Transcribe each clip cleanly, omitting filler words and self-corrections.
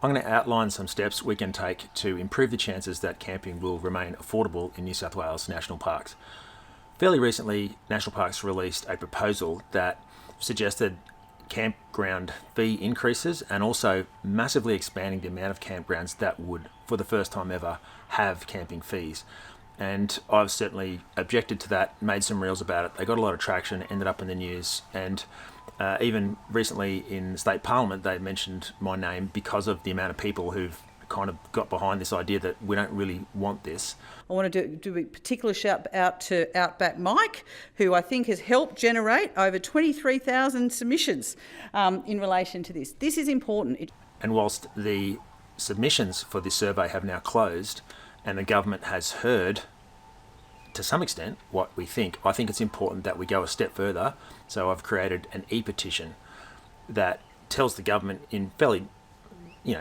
I'm going to outline some steps we can take to improve the chances that camping will remain affordable in New South Wales National Parks. Fairly recently, National Parks released a proposal that suggested campground fee increases and also massively expanding the amount of campgrounds that would, for the first time ever, have camping fees. And I've certainly objected to that, made some reels about it. They got a lot of traction, ended up in the news, and even recently in state parliament they mentioned my name because of the amount of people who've kind of got behind this idea that we don't really want this. I want to do a particular shout out to Outback Mike, who I think has helped generate over 23,000 submissions in relation to this. This is important. And whilst the submissions for this survey have now closed and the government has heard to some extent what we think, I think it's important that we go a step further. So I've created an ePetition that tells the government in fairly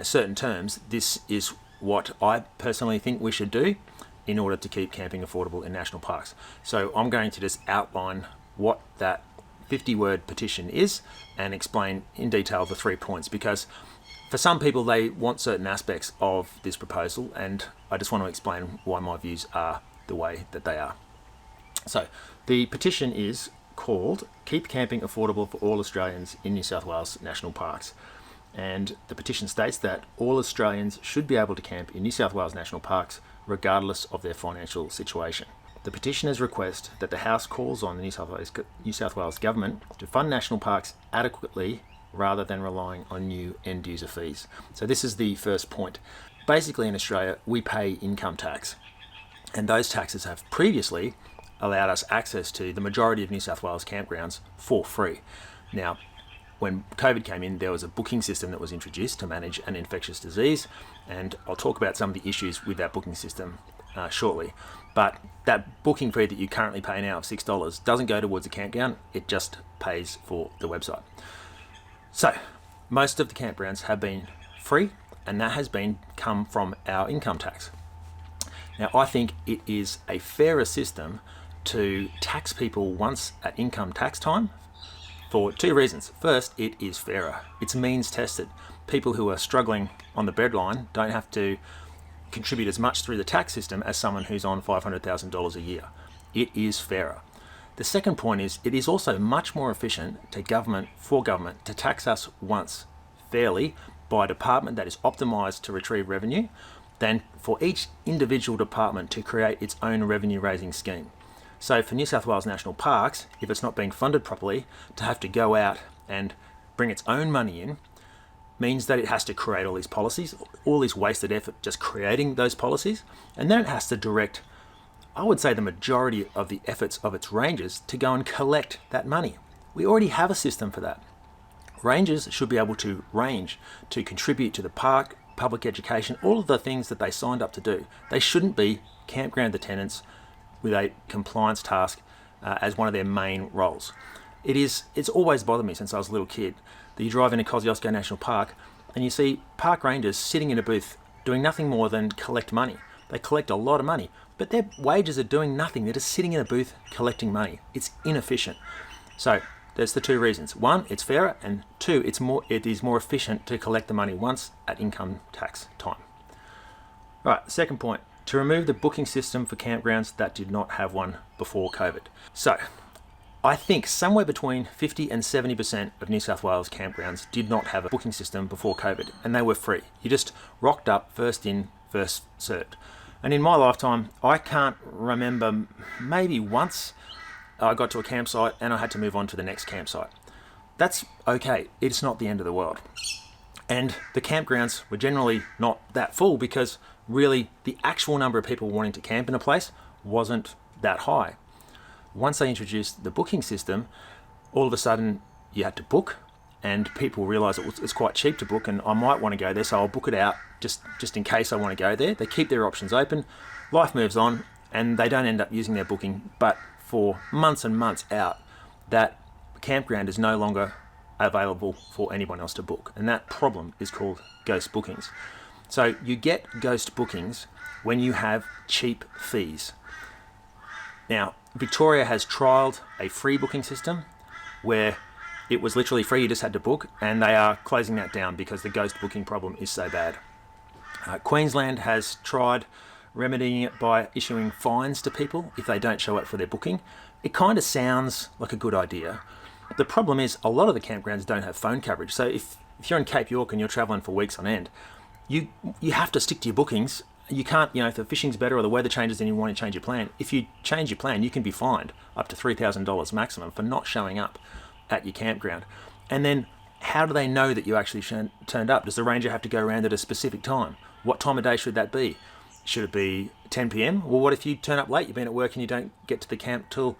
certain terms, this is what I personally think we should do in order to keep camping affordable in national parks. So I'm going to just outline what that 50-word petition is and explain in detail the 3 points, because for some people they want certain aspects of this proposal, and I just want to explain why my views are the way that they are. So the petition is called Keep Camping Affordable for All Australians in New South Wales National Parks. And the petition states that all Australians should be able to camp in New South Wales National Parks regardless of their financial situation. The petitioners request that the House calls on the New South Wales Government to fund national parks adequately rather than relying on new end user fees. So this is the first point. Basically in Australia we pay income tax, and those taxes have previously allowed us access to the majority of New South Wales campgrounds for free. Now, when COVID came in, there was a booking system that was introduced to manage an infectious disease, and I'll talk about some of the issues with that booking system shortly. But that booking fee that you currently pay now of $6 doesn't go towards a campground, it just pays for the website. So, most of the campgrounds have been free, and that has come from our income tax. Now, I think it is a fairer system to tax people once at income tax time for 2 reasons. First, it is fairer. It's means tested. People who are struggling on the breadline don't have to contribute as much through the tax system as someone who's on $500,000 a year. It is fairer. The second point is it is also much more efficient for government to tax us once fairly by a department that is optimised to retrieve revenue than for each individual department to create its own revenue raising scheme. So for New South Wales National Parks, if it's not being funded properly, to have to go out and bring its own money in means that it has to create all these policies, all this wasted effort just creating those policies, and then it has to direct, I would say, the majority of the efforts of its rangers to go and collect that money. We already have a system for that. Rangers should be able to range, to contribute to the park, public education, all of the things that they signed up to do. They shouldn't be campground attendants with a compliance task as one of their main roles. It's always bothered me since I was a little kid that you drive into Ecological National Park and you see park rangers sitting in a booth doing nothing more than collect money. They collect a lot of money, but their wages are doing nothing. They're just sitting in a booth collecting money. It's inefficient. So there's the 2 reasons. 1, it's fairer, and 2, it is more efficient to collect the money once at income tax time. Right, second point, to remove the booking system for campgrounds that did not have one before COVID. So I think somewhere between 50 and 70% of New South Wales campgrounds did not have a booking system before COVID, and they were free. You just rocked up, first in, first served. And in my lifetime, I can't remember, maybe once I got to a campsite and I had to move on to the next campsite. That's okay. It's not the end of the world. And the campgrounds were generally not that full because really the actual number of people wanting to camp in a place wasn't that high. Once they introduced the booking system, all of a sudden you had to book, and people realised it's quite cheap to book, and I might want to go there, so I'll book it out just in case I want to go there. They keep their options open, life moves on, and they don't end up using their booking, but for months and months out, that campground is no longer available for anyone else to book, and that problem is called ghost bookings. So you get ghost bookings when you have cheap fees. Now, Victoria has trialled a free booking system where it was literally free, you just had to book, and they are closing that down because the ghost booking problem is so bad. Queensland has tried remedying it by issuing fines to people if they don't show up for their booking. It kind of sounds like a good idea. The problem is a lot of the campgrounds don't have phone coverage. So if you're in Cape York and you're travelling for weeks on end, you have to stick to your bookings. You can't, if the fishing's better or the weather changes and you want to change your plan, if you change your plan, you can be fined up to $3,000 maximum for not showing up at your campground. And then how do they know that you actually turned up? Does the ranger have to go around at a specific time? What time of day should that be? Should it be 10 p.m? Well, what if you turn up late, you've been at work and you don't get to the camp till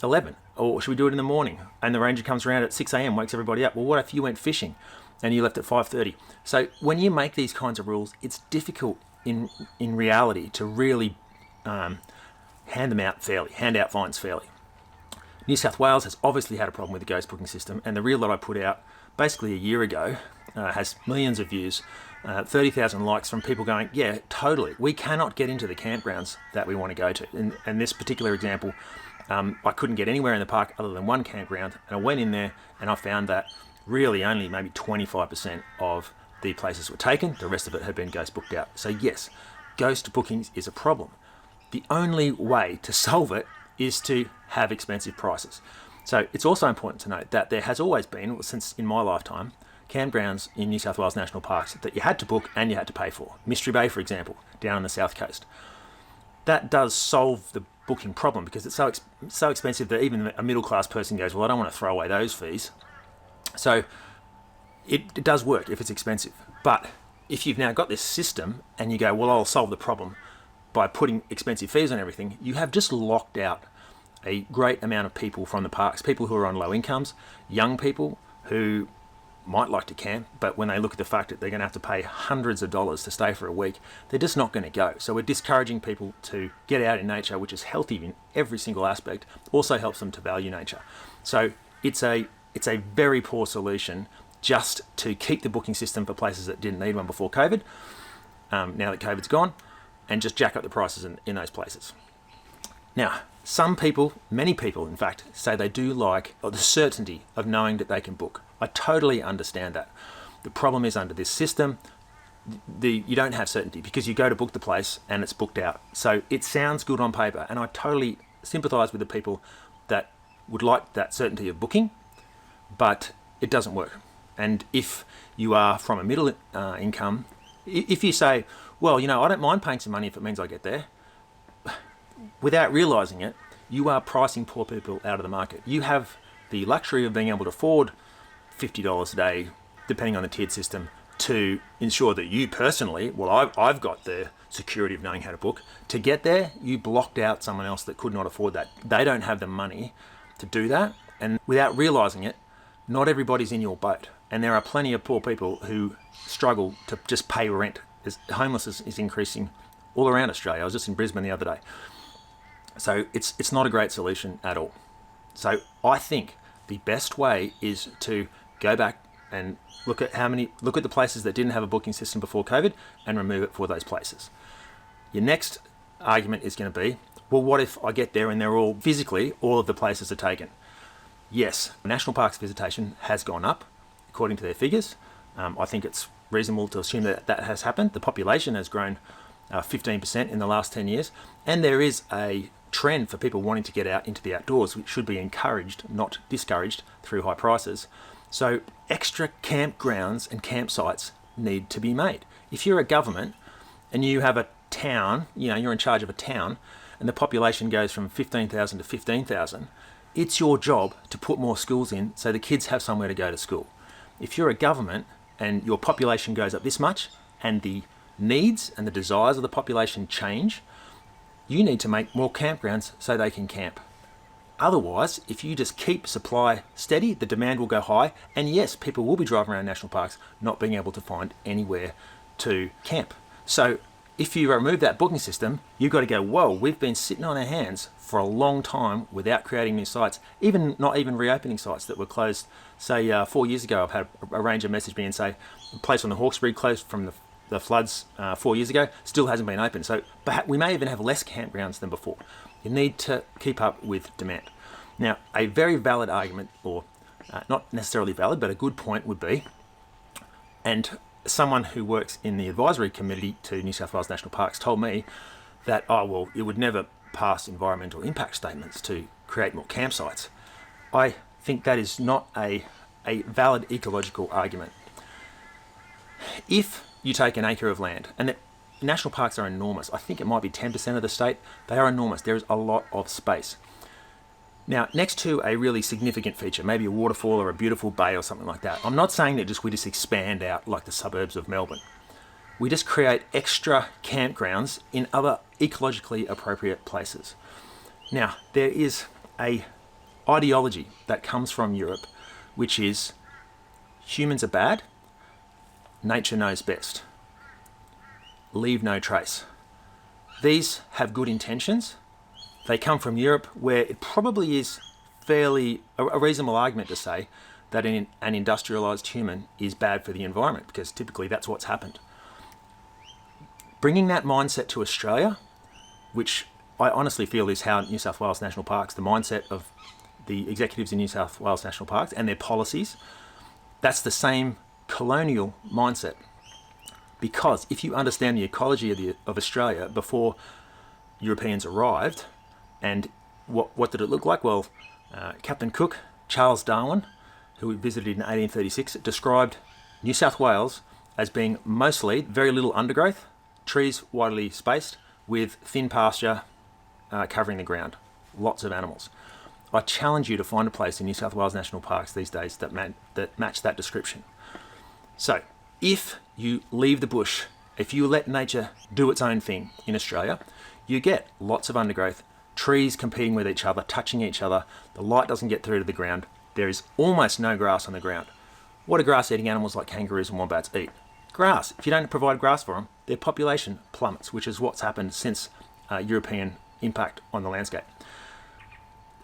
11? Or should we do it in the morning and the ranger comes around at 6 a.m, wakes everybody up? Well, what if you went fishing and you left at 5:30? So when you make these kinds of rules, it's difficult in reality to really hand out fines fairly. New South Wales has obviously had a problem with the ghost booking system, and the reel that I put out basically a year ago has millions of views, 30,000 likes from people going, yeah, totally, we cannot get into the campgrounds that we want to go to. And this particular example, I couldn't get anywhere in the park other than one campground, and I went in there and I found that really only maybe 25% of the places were taken. The rest of it had been ghost booked out. So yes, ghost bookings is a problem. The only way to solve it is to have expensive prices. So it's also important to note that there has always been, since in my lifetime, campgrounds in New South Wales National Parks that you had to book and you had to pay for. Mystery Bay, for example, down on the south coast. That does solve the booking problem because it's so expensive that even a middle class person goes, well, I don't want to throw away those fees. So it does work if it's expensive. But if you've now got this system and you go, well, I'll solve the problem by putting expensive fees on everything, you have just locked out a great amount of people from the parks, people who are on low incomes, young people who might like to camp, but when they look at the fact that they're going to have to pay hundreds of dollars to stay for a week, they're just not going to go. So we're discouraging people to get out in nature, which is healthy in every single aspect, also helps them to value nature. So it's a very poor solution just to keep the booking system for places that didn't need one before COVID, now that COVID's gone, and just jack up the prices in those places. Now, some people, many people in fact, say they do like the certainty of knowing that they can book. I totally understand that. The problem is under this system, you don't have certainty because you go to book the place and it's booked out. So it sounds good on paper, and I totally sympathise with the people that would like that certainty of booking, but it doesn't work. And if you are from a middle income, if you say, well, I don't mind paying some money if it means I get there, without realising it, you are pricing poor people out of the market. You have the luxury of being able to afford $50 a day, depending on the tiered system, to ensure that you personally, well, I've got the security of knowing how to book. To get there, you blocked out someone else that could not afford that. They don't have the money to do that. And without realising it, not everybody's in your boat. And there are plenty of poor people who struggle to just pay rent. Homelessness is increasing all around Australia. I was just in Brisbane the other day. So it's not a great solution at all. So I think the best way is to go back and look at the places that didn't have a booking system before COVID and remove it for those places. Your next argument is going to be, well, what if I get there and they're all of the places are taken? Yes, National Parks visitation has gone up according to their figures. I think it's reasonable to assume that has happened. The population has grown 15% in the last 10 years, and there is a trend for people wanting to get out into the outdoors, which should be encouraged, not discouraged, through high prices. So extra campgrounds and campsites need to be made. If you're a government and you have a town, you're in charge of a town, and the population goes from 15,000 to 15,000, it's your job to put more schools in so the kids have somewhere to go to school. If you're a government and your population goes up this much and the needs and the desires of the population change, you need to make more campgrounds so they can camp. Otherwise, if you just keep supply steady, the demand will go high, and yes, people will be driving around national parks not being able to find anywhere to camp. So if you remove that booking system, you've got to go, whoa, we've been sitting on our hands for a long time without creating new sites, not even reopening sites that were closed. Say 4 years ago, I've had a ranger message me and say, a place on the Hawkesbury closed from the floods 4 years ago, still hasn't been open. So perhaps we may even have less campgrounds than before. You need to keep up with demand. Now, a very valid argument or not necessarily valid, but a good point would be, and someone who works in the advisory committee to New South Wales National Parks told me that, oh, well, it would never pass environmental impact statements to create more campsites. I think that is not a valid ecological argument. If you take an acre of land, and the national parks are enormous, I think it might be 10% of the state, they are enormous, there is a lot of space. Now, next to a really significant feature, maybe a waterfall or a beautiful bay or something like that, I'm not saying that we just expand out like the suburbs of Melbourne. We just create extra campgrounds in other ecologically appropriate places. Now, there is a ideology that comes from Europe, which is humans are bad, nature knows best. Leave no trace. These have good intentions. They come from Europe, where it probably is fairly a reasonable argument to say that an industrialised human is bad for the environment, because typically that's what's happened. Bringing that mindset to Australia, which I honestly feel is how New South Wales National Parks, the mindset of the executives in New South Wales National Parks and their policies, that's the same colonial mindset. Because if you understand the ecology of Australia before Europeans arrived, and what did it look like? Well, Captain Cook, Charles Darwin, who we visited in 1836, described New South Wales as being mostly very little undergrowth, trees widely spaced, with thin pasture covering the ground, lots of animals. I challenge you to find a place in New South Wales National Parks these days that match that description. So, if you leave the bush, if you let nature do its own thing in Australia, you get lots of undergrowth, trees competing with each other, touching each other, the light doesn't get through to the ground, there is almost no grass on the ground. What do grass-eating animals like kangaroos and wombats eat? Grass. If you don't provide grass for them, their population plummets, which is what's happened since European impact on the landscape.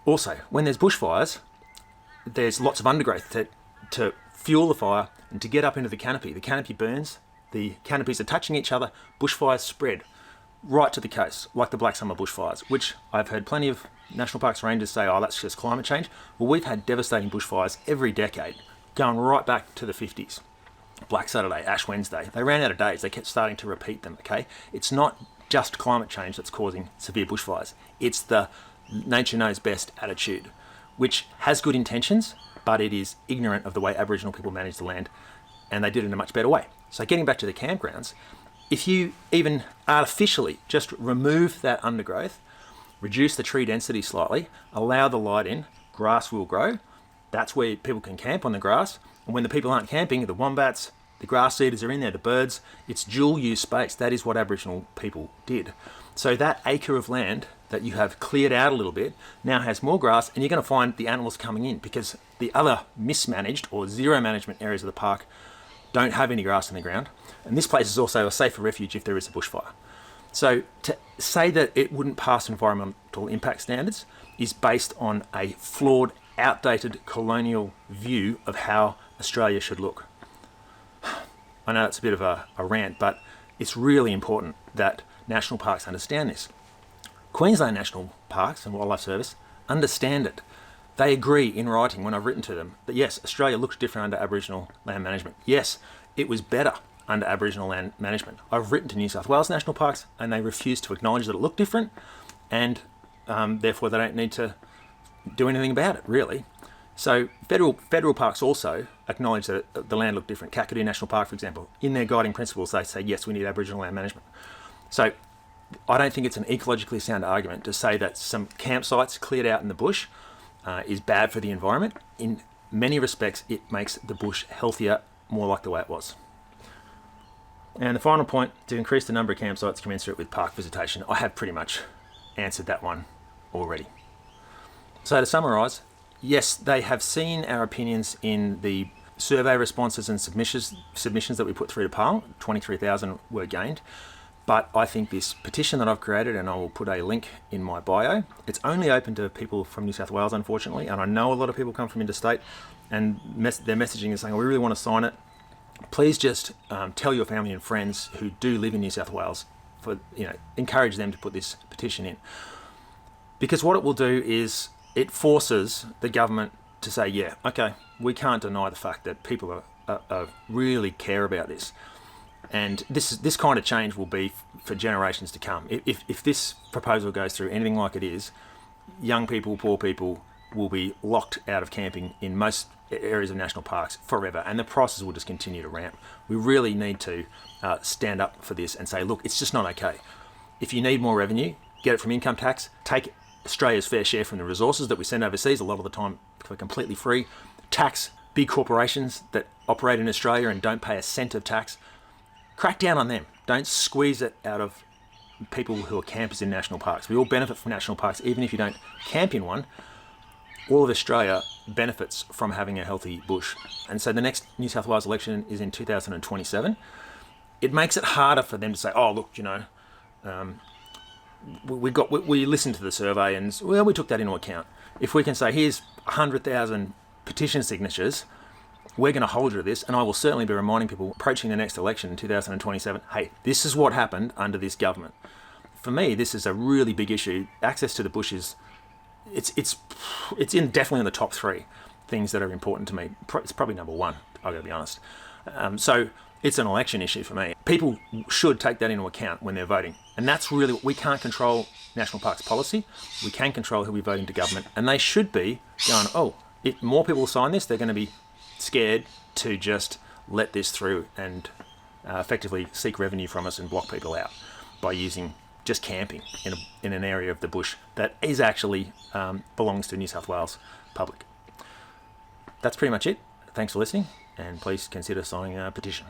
Also, when there's bushfires, there's lots of undergrowth to fuel the fire and to get up into the canopy. The canopy burns, the canopies are touching each other, bushfires spread right to the coast, like the Black Summer bushfires, which I've heard plenty of National Parks rangers say, oh, that's just climate change. Well, we've had devastating bushfires every decade, going right back to the 50s. Black Saturday, Ash Wednesday. They ran out of days. They kept starting to repeat them, okay? It's not just climate change that's causing severe bushfires. It's the nature knows best attitude, which has good intentions, but it is ignorant of the way Aboriginal people manage the land, and they did it in a much better way. So getting back to the campgrounds, if you even artificially just remove that undergrowth, reduce the tree density slightly, allow the light in, grass will grow. That's where people can camp, on the grass. And when the people aren't camping, the wombats, the grass eaters are in there, the birds, it's dual use space. That is what Aboriginal people did. So that acre of land that you have cleared out a little bit now has more grass, and you're going to find the animals coming in, because the other mismanaged or zero management areas of the park don't have any grass in the ground. And this place is also a safer refuge if there is a bushfire. So to say that it wouldn't pass environmental impact standards is based on a flawed, outdated colonial view of how Australia should look. I know it's a bit of a rant, but it's really important that national parks understand this. Queensland National Parks and Wildlife Service understand it. They agree in writing, when I've written to them, that yes, Australia looks different under Aboriginal land management. Yes, it was better under Aboriginal land management. I've written to New South Wales National Parks and they refuse to acknowledge that it looked different, and therefore they don't need to do anything about it, really. So federal parks also acknowledge that the land looked different. Kakadu National Park, for example, in their guiding principles, they say, yes, we need Aboriginal land management. So I don't think it's an ecologically sound argument to say that some campsites cleared out in the bush is bad for the environment. In many respects, it makes the bush healthier, more like the way it was. And the final point, to increase the number of campsites commensurate with park visitation, I have pretty much answered that one already. So to summarise, yes, they have seen our opinions in the survey responses and submissions that we put through to Parliament. 23,000 were gained. But I think this petition that I've created, and I will put a link in my bio, it's only open to people from New South Wales, unfortunately, and I know a lot of people come from interstate, and their messaging is saying, we really want to sign it. Please just tell your family and friends who do live in New South Wales, encourage them to put this petition in. Because what it will do is it forces the government to say, yeah, okay, we can't deny the fact that people are really care about this. And this kind of change will be for generations to come. If this proposal goes through anything like it is, young people, poor people will be locked out of camping in most areas of national parks forever, and the prices will just continue to ramp. We really need to stand up for this and say, look, it's just not okay. If you need more revenue, get it from income tax, take Australia's fair share from the resources that we send overseas, a lot of the time for completely free, tax big corporations that operate in Australia and don't pay a cent of tax. Crack down on them. Don't squeeze it out of people who are campers in national parks. We all benefit from national parks, even if you don't camp in one. All of Australia benefits from having a healthy bush. And so the next New South Wales election is in 2027. It makes it harder for them to say, oh, look, we listened to the survey and, well, we took that into account. If we can say, here's 100,000 petition signatures, we're going to hold you to this, and I will certainly be reminding people approaching the next election in 2027, hey, this is what happened under this government. For me, this is a really big issue. Access to the bush is, it's definitely in the top three things that are important to me. It's probably number one, I've got to be honest. So it's an election issue for me. People should take that into account when they're voting. And that's really what we can't control. National Parks policy. We can control who we vote into government. And they should be going, oh, if more people sign this, they're going to be scared to just let this through and effectively seek revenue from us and block people out by using just camping in an area of the bush that is actually belongs to New South Wales public. That's pretty much it. Thanks for listening, and please consider signing a petition.